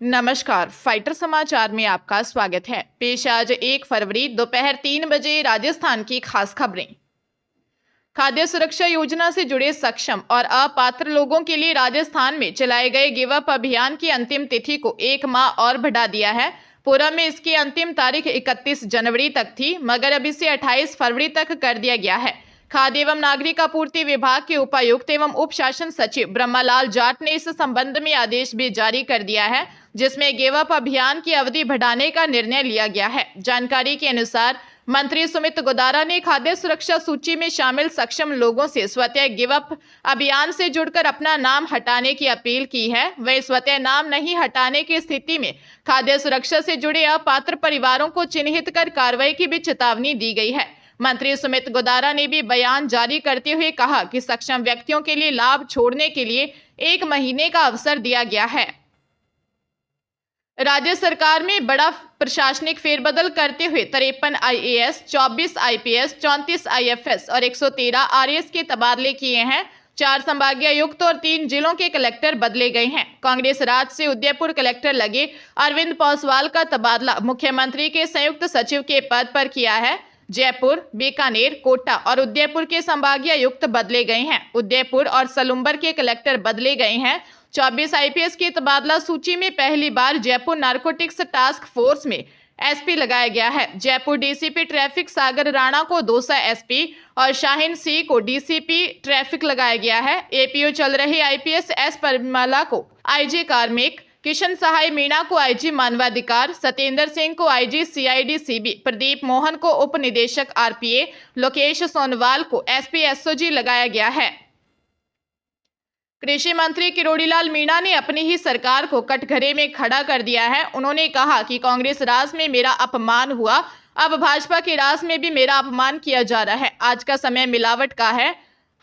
नमस्कार, फाइटर समाचार में आपका स्वागत है। पेश आज 1 फरवरी दोपहर 3 बजे राजस्थान की खास खबरें। खाद्य सुरक्षा योजना से जुड़े सक्षम और अपात्र लोगों के लिए राजस्थान में चलाए गए गिव अप अभियान की अंतिम तिथि को 1 माह और बढ़ा दिया है। पूर्व में इसकी अंतिम तारीख 31 जनवरी तक थी, मगर अब इसे 28 फरवरी तक कर दिया गया है। खाद्य एवं नागरिक आपूर्ति विभाग के उपायुक्त एवं उप शासन सचिव ब्रह्मालाल जाट ने इस संबंध में आदेश भी जारी कर दिया है, जिसमें गिव अप अभियान की अवधि बढ़ाने का निर्णय लिया गया है। जानकारी के अनुसार मंत्री सुमित गोदारा ने खाद्य सुरक्षा सूची में शामिल सक्षम लोगों से स्वतः गिव अप अभियान से जुड़कर अपना नाम हटाने की अपील की है। वह स्वतः नाम नहीं हटाने की स्थिति में खाद्य सुरक्षा से जुड़े अपात्र परिवारों को चिन्हित कर कार्रवाई की भी चेतावनी दी गई है। मंत्री सुमित गोदारा ने भी बयान जारी करते हुए कहा कि सक्षम व्यक्तियों के लिए लाभ छोड़ने के लिए 1 महीने का अवसर दिया गया है। राज्य सरकार में बड़ा प्रशासनिक फेरबदल करते हुए 53 IAS, 24 IPS, 34 IFS और 113 RAS के तबादले किए हैं। 4 संभागीय आयुक्त और 3 जिलों के कलेक्टर बदले गए हैं। कांग्रेस राज से उदयपुर कलेक्टर लगे अरविंद पासवाल का तबादला मुख्यमंत्री के संयुक्त सचिव के पद पर किया है। जयपुर, बीकानेर, कोटा और उदयपुर के संभागीय आयुक्त बदले गए हैं। उदयपुर और सलुम्बर के कलेक्टर बदले गए हैं। 24 IPS की तबादला सूची में पहली बार जयपुर नारकोटिक्स टास्क फोर्स में SP लगाया गया है। जयपुर DCP ट्रैफिक सागर राणा को दौसा SP और शाहीन C को DCP ट्रैफिक लगाया गया है। APO चल रहे IPS S परिमला को IG कार्मिक, किशन सहाय मीणा को IG मानवाधिकार, सत्येंद्र सिंह को IG CID CB, Pradeep Mohan को उप निदेशक RPA, लोकेश सोनवाल को SP SOG लगाया गया है। कृषि मंत्री किरोड़ीलाल मीणा ने अपनी ही सरकार को कटघरे में खड़ा कर दिया है। उन्होंने कहा कि कांग्रेस राज में मेरा अपमान हुआ, अब भाजपा के राज में भी मेरा अपमान किया जा रहा है। आज का समय मिलावट का है।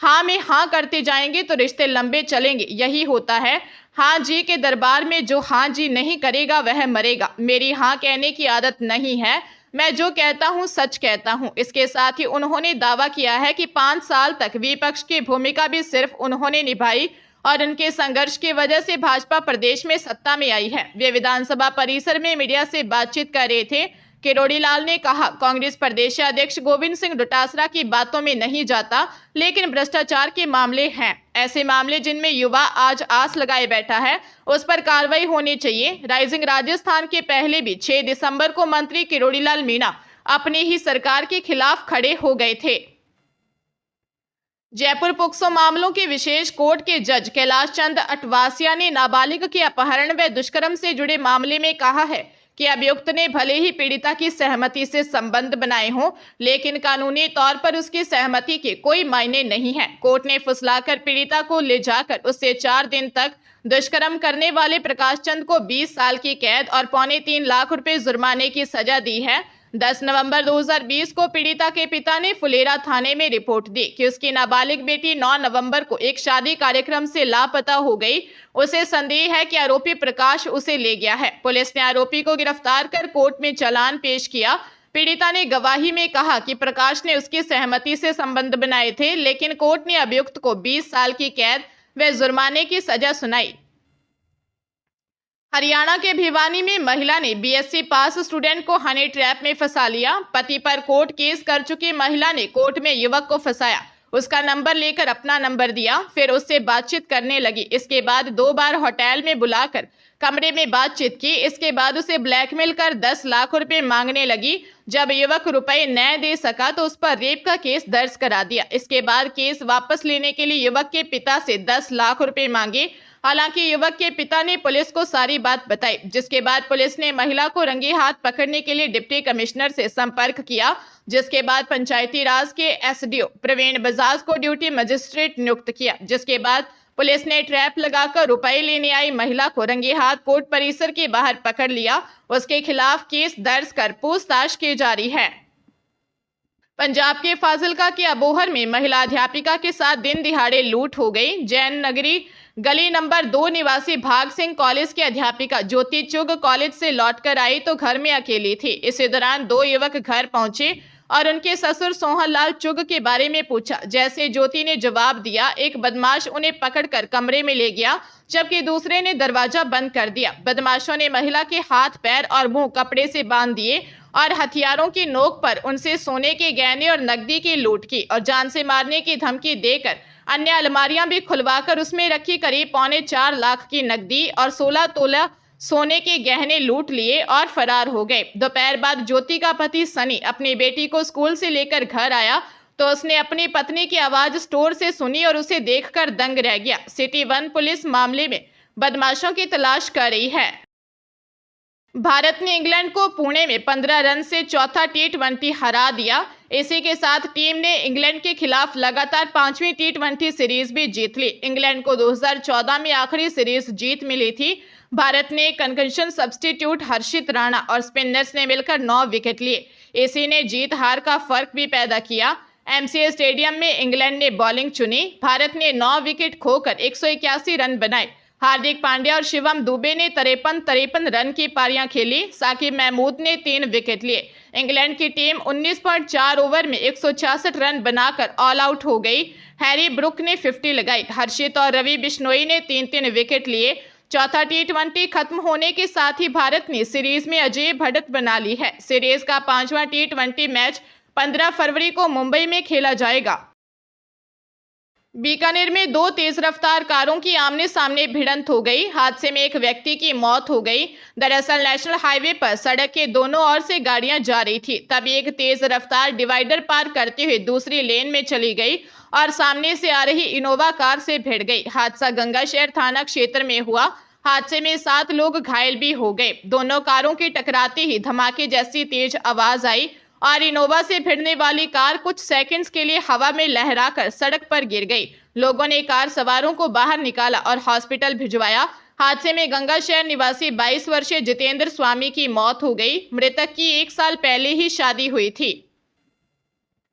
हाँ में हाँ करते जाएंगे तो रिश्ते लंबे चलेंगे, यही होता है। हाँ जी के दरबार में जो हाँ जी नहीं करेगा वह मरेगा। मेरी हाँ कहने की आदत नहीं है, मैं जो कहता हूँ सच कहता हूँ। इसके साथ ही उन्होंने दावा किया है कि 5 साल तक विपक्ष की भूमिका भी सिर्फ उन्होंने निभाई और उनके संघर्ष की वजह से भाजपा प्रदेश में सत्ता में आई है। वे विधानसभा परिसर में मीडिया से बातचीत कर रहे थे। किरोड़ीलाल ने कहा, कांग्रेस प्रदेश अध्यक्ष गोविंद सिंह डोटासरा की बातों में नहीं जाता, लेकिन भ्रष्टाचार के मामले हैं, ऐसे मामले जिनमें युवा आज आस लगाए बैठा है, उस पर कार्रवाई होनी चाहिए। राइजिंग राजस्थान के पहले भी 6 दिसंबर को मंत्री किरोड़ीलाल मीणा अपनी ही सरकार के खिलाफ खड़े हो गए थे। जयपुर पोक्सो मामलों के विशेष कोर्ट के जज कैलाश चंद अटवासिया ने नाबालिग के अपहरण व दुष्कर्म से जुड़े मामले में कहा है कि अभियुक्त ने भले ही पीड़िता की सहमति से संबंध बनाए हों, लेकिन कानूनी तौर पर उसकी सहमति के कोई मायने नहीं है। कोर्ट ने फुसलाकर पीड़िता को ले जाकर उससे 4 दिन तक दुष्कर्म करने वाले प्रकाश चंद को 20 साल की कैद और 3.25 लाख रुपए जुर्माने की सजा दी है। 10 नवंबर 2020 को पीड़िता के पिता ने फुलेरा थाने में रिपोर्ट दी कि उसकी नाबालिग बेटी 9 नवंबर को एक शादी कार्यक्रम से लापता हो गई। उसे संदेह है कि आरोपी प्रकाश उसे ले गया है। पुलिस ने आरोपी को गिरफ्तार कर कोर्ट में चालान पेश किया। पीड़िता ने गवाही में कहा कि प्रकाश ने उसकी सहमति से संबंध बनाए थे, लेकिन कोर्ट ने अभियुक्त को 20 साल की कैद व जुर्माने की सजा सुनाई। हरियाणा के भिवानी में महिला ने BSc पास स्टूडेंट को हनी ट्रैप में फंसा लिया। पति पर कोर्ट केस कर चुकी महिला ने कोर्ट में युवक को फंसाया, उसका नंबर लेकर अपना नंबर दिया, फिर उससे बातचीत करने लगी। इसके बाद 2 बार होटल में बुलाकर कमरे में बातचीत की। इसके बाद उसे ब्लैकमेल कर 10 लाख रुपए मांगने लगी। जब युवक रुपए न दे सका तो उस पर रेप का केस दर्ज करा दिया। इसके बाद केस वापस लेने के लिए युवक के पिता से 10 लाख रुपए मांगे। हालांकि युवक के पिता ने पुलिस को सारी बात बताई, जिसके बाद पुलिस ने महिला को रंगे हाथ पकड़ने के लिए डिप्टी कमिश्नर से संपर्क किया, जिसके बाद पंचायती राज के SDO प्रवीण बजाज को ड्यूटी मजिस्ट्रेट नियुक्त किया। जिसके बाद पुलिस ने ट्रैप लगाकर रुपए लेने आई महिला को रंगे हाथ कोर्ट परिसर के बाहर पकड़ लिया। उसके खिलाफ केस दर्ज कर पूछताछ की जा रही है। पंजाब के फाजिलका के अबोहर में महिला अध्यापिका के साथ दिन दिहाड़े लूट हो गई। जैन नगरी गली नंबर 2 निवासी भाग सिंह कॉलेज की अध्यापिका ज्योति चुग कॉलेज से लौटकर आई तो घर में अकेली थी। इसी दौरान 2 युवक घर पहुंचे और उनके ससुर सोहनलाल चुग के बारे में पूछा। जैसे ज्योति ने जवाब दिया, एक बदमाश उन्हें पकड़कर कमरे में ले गया, जबकि दूसरे ने दरवाजा बंद कर दिया। बदमाशों ने महिला के हाथ, पैर और मुंह कपड़े से बांध दिए और हथियारों की नोक पर उनसे सोने के गहने और नकदी की लूट की और जान से मारने की धमकी देकर अन्य अलमारियां भी खुलवाकर उसमें रखी करीब 4.25 लाख की नकदी और 16 तोला सोने के गहने लूट लिए और फरार हो गए। दोपहर बाद ज्योति का पति सनी अपनी बेटी को स्कूल से लेकर घर आया तो उसने अपनी पत्नी की आवाज स्टोर से सुनी और उसे देखकर दंग रह गया। सिटी 1 पुलिस मामले में बदमाशों की तलाश कर रही है। भारत ने इंग्लैंड को पुणे में 15 रन से चौथा T20 हरा दिया। इसी के साथ टीम ने इंग्लैंड के खिलाफ लगातार 5वीं T20 सीरीज भी जीत ली। इंग्लैंड को 2014 में आखिरी सीरीज जीत मिली थी। भारत ने कंकशन सब्स्टिट्यूट हर्षित राणा और स्पिनर्स ने मिलकर 9 विकेट लिए। इसी ने जीत हार का फर्क भी पैदा किया। MCA स्टेडियम में इंग्लैंड ने बॉलिंग चुनी। भारत ने 9 विकेट खोकर 181 रन बनाए। हार्दिक पांड्या और शिवम दुबे ने 53 रन की पारियां खेली। साकिब महमूद ने 3 विकेट लिए। इंग्लैंड की टीम 19.4 ओवर में 166 रन बनाकर ऑल आउट हो गई। हैरी ब्रुक ने 50 लगाई। हर्षित और रवि बिश्नोई ने 3 विकेट लिए। चौथा T20 खत्म होने के साथ ही भारत ने सीरीज में अजय बढ़त बना ली है। सीरीज का 5वां T20 मैच 15 फरवरी को मुंबई में खेला जाएगा। बीकानेर में 2 तेज रफ्तार कारों की आमने सामने भिड़ंत हो गई। हादसे में एक व्यक्ति की मौत हो गई। दरअसल नेशनल हाईवे पर सड़क के दोनों ओर से गाड़ियां जा रही थी, तभी एक तेज रफ्तार डिवाइडर पार करते हुए दूसरी लेन में चली गई और सामने से आ रही इनोवा कार से भिड़ गई। हादसा गंगाशहर थाना क्षेत्र में हुआ। हादसे में 7 लोग घायल भी हो गए। दोनों कारों के टकराते ही धमाके जैसी तेज आवाज आई और इनोवा से भिड़ने वाली कार कुछ सेकंड्स के लिए हवा में लहराकर सड़क पर गिर गई। लोगों ने कार सवारों को बाहर निकाला और हॉस्पिटल भिजवाया। हादसे में गंगाशहर निवासी 22 वर्षीय जितेंद्र स्वामी की मौत हो गई। मृतक की 1 साल पहले ही शादी हुई थी।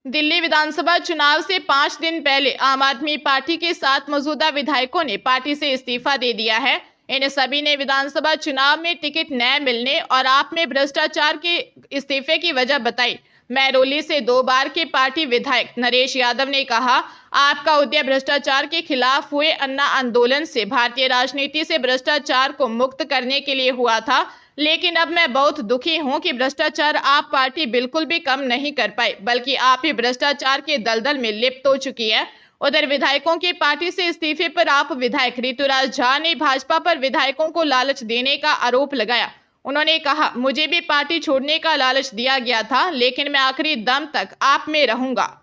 दिल्ली विधानसभा चुनाव से 5 दिन पहले आम आदमी पार्टी के 7 मौजूदा विधायकों ने पार्टी से इस्तीफा दे दिया है। इन सभी ने विधानसभा चुनाव में टिकट न मिलने और आप में भ्रष्टाचार के इस्तीफे की वजह बताई। महरौली से 2 बार के पार्टी विधायक नरेश यादव ने कहा, आपका उद्देश्य भ्रष्टाचार के खिलाफ हुए अन्ना आंदोलन से भारतीय राजनीति से भ्रष्टाचार को मुक्त करने के लिए हुआ था, लेकिन अब मैं बहुत दुखी हूं कि भ्रष्टाचार आप पार्टी बिल्कुल भी कम नहीं कर पाई, बल्कि आप ही भ्रष्टाचार के दलदल में लिप्त हो चुकी है। उधर विधायकों के पार्टी से इस्तीफे पर आप विधायक ऋतुराज झा ने भाजपा पर विधायकों को लालच देने का आरोप लगाया। उन्होंने कहा, मुझे भी पार्टी छोड़ने का लालच दिया गया था, लेकिन मैं आखिरी दम तक आप में रहूंगा।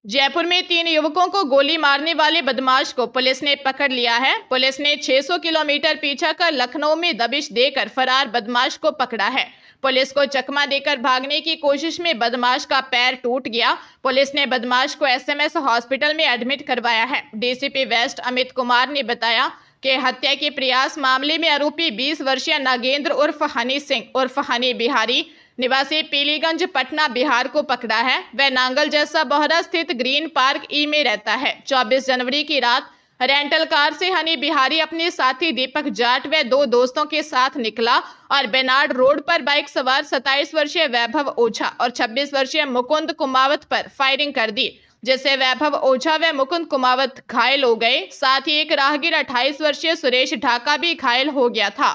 जयपुर में 3 युवकों को गोली मारने वाले बदमाश को पुलिस ने पकड़ लिया है। पुलिस ने 600 किलोमीटर पीछा कर लखनऊ में दबिश देकर फरार बदमाश को पकड़ा है। पुलिस को चकमा देकर भागने की कोशिश में बदमाश का पैर टूट गया। पुलिस ने बदमाश को SMS हॉस्पिटल में एडमिट करवाया है। DCP वेस्ट अमित कुमार ने बताया कि हत्या के प्रयास मामले में आरोपी 20 वर्षीय नागेंद्र उर्फ हनी सिंह उर्फ हनी बिहारी निवासी पीलीगंज पटना बिहार को पकड़ा है। वह नांगल जैसा बोहरा स्थित ग्रीन पार्क ई में रहता है। 24 जनवरी की रात रेंटल कार से हनी बिहारी अपने साथी दीपक जाट व 2 दोस्तों के साथ निकला और बेनाड रोड पर बाइक सवार 27 वर्षीय वैभव ओझा और 26 वर्षीय मुकुंद कुमावत पर फायरिंग कर दी, जिससे वैभव ओझा व मुकुंद कुमावत घायल हो गए। साथ ही एक राहगीर 28 वर्षीय सुरेश ढाका भी घायल हो गया था।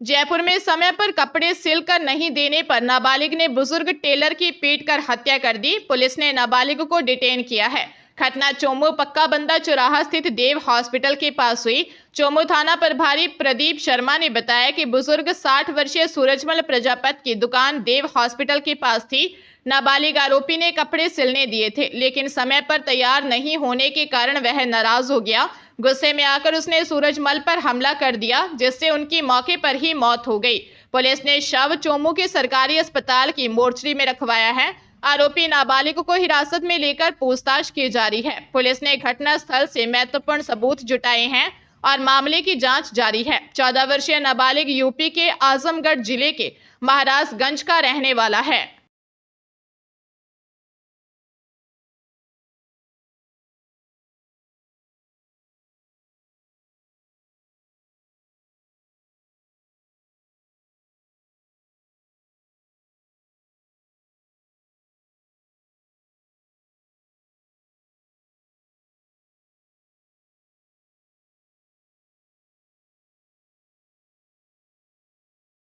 जयपुर में समय पर कपड़े सिलकर नहीं देने पर नाबालिग ने बुजुर्ग टेलर की पीटकर हत्या कर दी। पुलिस ने नाबालिग को डिटेन किया है। घटना चोमू पक्का बंदा चौराहा स्थित देव हॉस्पिटल के पास हुई। चोमू थाना प्रभारी प्रदीप शर्मा ने बताया कि बुजुर्ग 60 वर्षीय सूरजमल प्रजापत की दुकान देव हॉस्पिटल के पास थी। नाबालिग आरोपी ने कपड़े सिलने दिए थे, लेकिन समय पर तैयार नहीं होने के कारण वह नाराज हो गया। गुस्से में आकर उसने सूरजमल पर हमला कर दिया, जिससे उनकी मौके पर ही मौत हो गई। पुलिस ने शव चोमू के सरकारी अस्पताल की मोर्चरी में रखवाया है। आरोपी नाबालिग को हिरासत में लेकर पूछताछ की जा रही है। पुलिस ने घटना स्थल से महत्वपूर्ण सबूत जुटाए हैं और मामले की जांच जारी है। 14 वर्षीय नाबालिग यूपी के आजमगढ़ जिले के महाराजगंज का रहने वाला है।